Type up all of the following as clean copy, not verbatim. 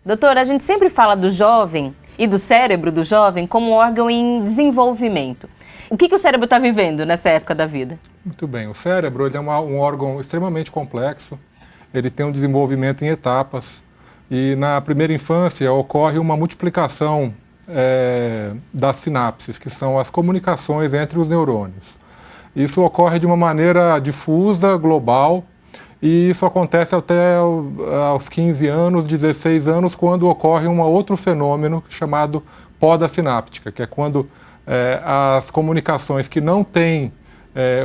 Doutor, a gente sempre fala do jovem e do cérebro do jovem como um órgão em desenvolvimento. O que o cérebro está vivendo nessa época da vida? Muito bem, o cérebro ele é um órgão extremamente complexo, ele tem um desenvolvimento em etapas e na primeira infância ocorre uma multiplicação das sinapses, que são as comunicações entre os neurônios. Isso ocorre de uma maneira difusa, global, e isso acontece até aos 15 anos, 16 anos, quando ocorre um outro fenômeno chamado poda sináptica, que é quando as comunicações que não têm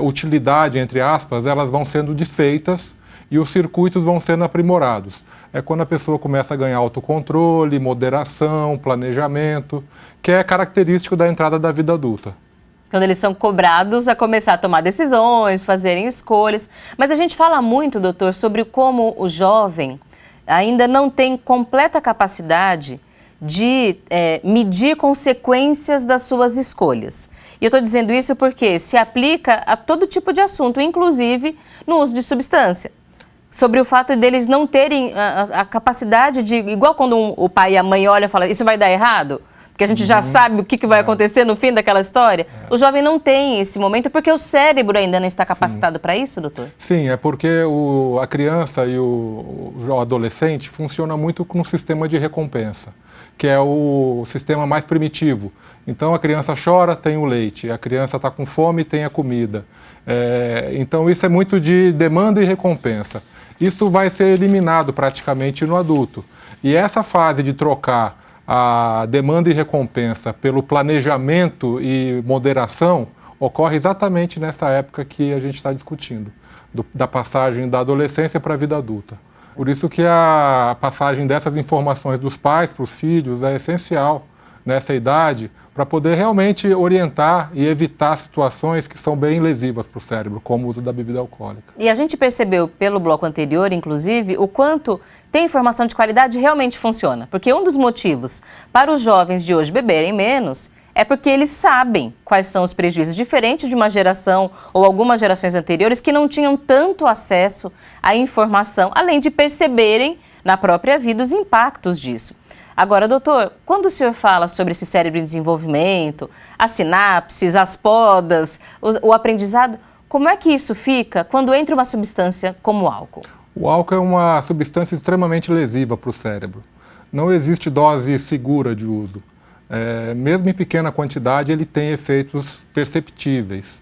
utilidade, entre aspas, elas vão sendo desfeitas e os circuitos vão sendo aprimorados. É quando a pessoa começa a ganhar autocontrole, moderação, planejamento, que é característico da entrada da vida adulta. Quando eles são cobrados a começar a tomar decisões, fazerem escolhas. Mas a gente fala muito, doutor, sobre como o jovem ainda não tem completa capacidade de medir consequências das suas escolhas. E eu estou dizendo isso porque se aplica a todo tipo de assunto, inclusive no uso de substância. Sobre o fato deles não terem a capacidade de, igual quando o pai e a mãe olham e falam, isso vai dar errado? Porque a gente já sabe o que vai acontecer no fim daquela história. O jovem não tem esse momento porque o cérebro ainda não está capacitado para isso, doutor? Sim, é porque a criança e o adolescente funcionam muito com um sistema de recompensa, que é o sistema mais primitivo. Então a criança chora, tem o leite, a criança está com fome, tem a comida. Então isso é muito de demanda e recompensa. Isso vai ser eliminado praticamente no adulto. E essa fase de trocar a demanda e recompensa pelo planejamento e moderação ocorre exatamente nessa época que a gente está discutindo, da passagem da adolescência para a vida adulta. Por isso que a passagem dessas informações dos pais para os filhos é essencial nessa idade para poder realmente orientar e evitar situações que são bem lesivas para o cérebro, como o uso da bebida alcoólica. E a gente percebeu pelo bloco anterior, inclusive, o quanto ter informação de qualidade realmente funciona. Porque um dos motivos para os jovens de hoje beberem menos é porque eles sabem quais são os prejuízos, diferente de uma geração ou algumas gerações anteriores que não tinham tanto acesso à informação, além de perceberem na própria vida os impactos disso. Agora, doutor, quando o senhor fala sobre esse cérebro em desenvolvimento, as sinapses, as podas, o aprendizado, como é que isso fica quando entra uma substância como o álcool? O álcool é uma substância extremamente lesiva para o cérebro. Não existe dose segura de uso. Mesmo em pequena quantidade, ele tem efeitos perceptíveis.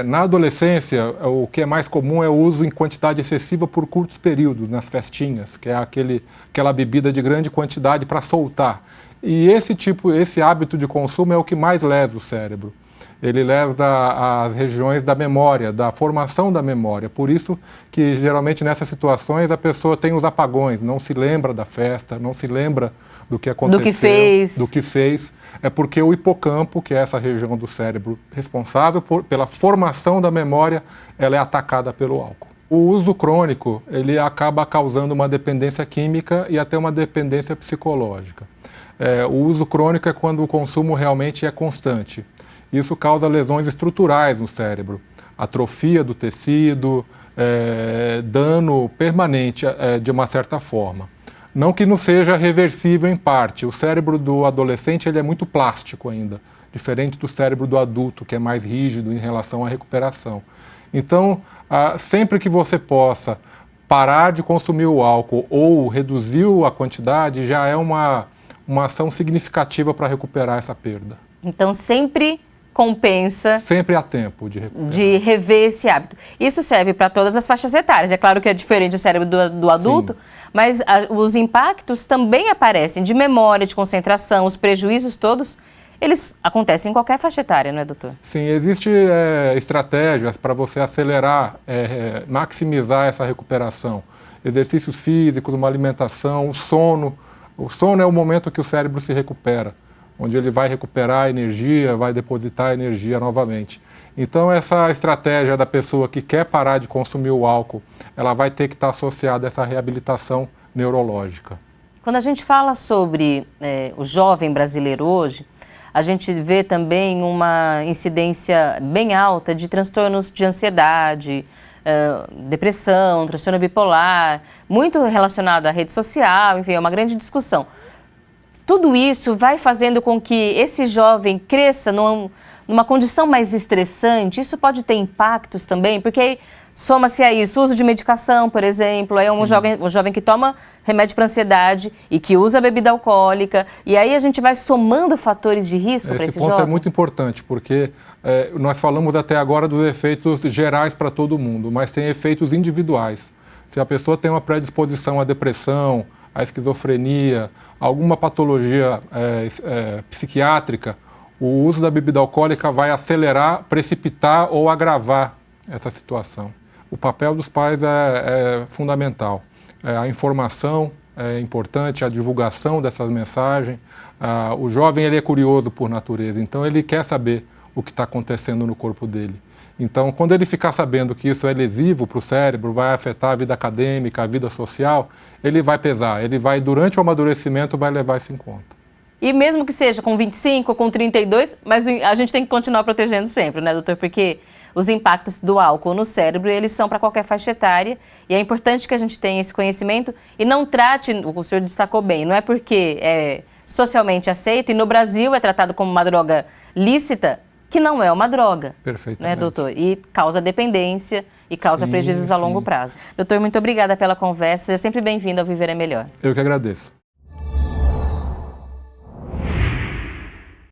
Na adolescência, o que é mais comum é o uso em quantidade excessiva por curtos períodos, nas festinhas, que é aquela bebida de grande quantidade para soltar. E esse hábito de consumo é o que mais lesa o cérebro. Ele leva às regiões da memória, da formação da memória. Por isso que, geralmente, nessas situações, a pessoa tem os apagões, não se lembra da festa, não se lembra do que aconteceu, do que fez. É porque o hipocampo, que é essa região do cérebro responsável pela formação da memória, ela é atacada pelo álcool. O uso crônico, ele acaba causando uma dependência química e até uma dependência psicológica. O uso crônico é quando o consumo realmente é constante. Isso causa lesões estruturais no cérebro, atrofia do tecido, dano permanente de uma certa forma. Não que não seja reversível em parte. O cérebro do adolescente ele é muito plástico ainda, diferente do cérebro do adulto, que é mais rígido em relação à recuperação. Então, sempre que você possa parar de consumir o álcool ou reduzir a quantidade, já é uma ação significativa para recuperar essa perda. Então, sempre compensa... Sempre há tempo de recuperar. De rever esse hábito. Isso serve para todas as faixas etárias. É claro que é diferente do cérebro do adulto, sim, mas os impactos também aparecem de memória, de concentração, os prejuízos todos, eles acontecem em qualquer faixa etária, não é, doutor? Sim, existem estratégias para você acelerar, maximizar essa recuperação. Exercícios físicos, uma alimentação, o sono. O sono é o momento que o cérebro se recupera, onde ele vai recuperar a energia, vai depositar a energia novamente. Então, essa estratégia da pessoa que quer parar de consumir o álcool, ela vai ter que estar associada a essa reabilitação neurológica. Quando a gente fala sobre o jovem brasileiro hoje, a gente vê também uma incidência bem alta de transtornos de ansiedade, depressão, transtorno bipolar, muito relacionado à rede social, enfim, é uma grande discussão. Tudo isso vai fazendo com que esse jovem cresça numa condição mais estressante. Isso pode ter impactos também, porque aí soma-se a isso o uso de medicação, por exemplo, aí é um jovem que toma remédio para ansiedade e que usa bebida alcoólica, e aí a gente vai somando fatores de risco para esse jovem. Esse ponto é muito importante, porque nós falamos até agora dos efeitos gerais para todo mundo, mas tem efeitos individuais. Se a pessoa tem uma predisposição à depressão, à esquizofrenia, alguma patologia psiquiátrica, o uso da bebida alcoólica vai acelerar, precipitar ou agravar essa situação. O papel dos pais é fundamental. A informação é importante, a divulgação dessas mensagens. O jovem ele é curioso por natureza, então ele quer saber o que está acontecendo no corpo dele. Então, quando ele ficar sabendo que isso é lesivo para o cérebro, vai afetar a vida acadêmica, a vida social, ele vai pesar, ele vai, durante o amadurecimento, vai levar isso em conta. E mesmo que seja com 25 ou com 32, mas a gente tem que continuar protegendo sempre, né, doutor? Porque os impactos do álcool no cérebro, eles são para qualquer faixa etária, e é importante que a gente tenha esse conhecimento e não trate, o senhor destacou bem, não é porque é socialmente aceito e no Brasil é tratado como uma droga lícita, que não é uma droga. Perfeitamente. Né, doutor? E causa dependência e causa prejuízos a longo prazo. Doutor, muito obrigada pela conversa. Seja sempre bem-vindo ao Viver é Melhor. Eu que agradeço.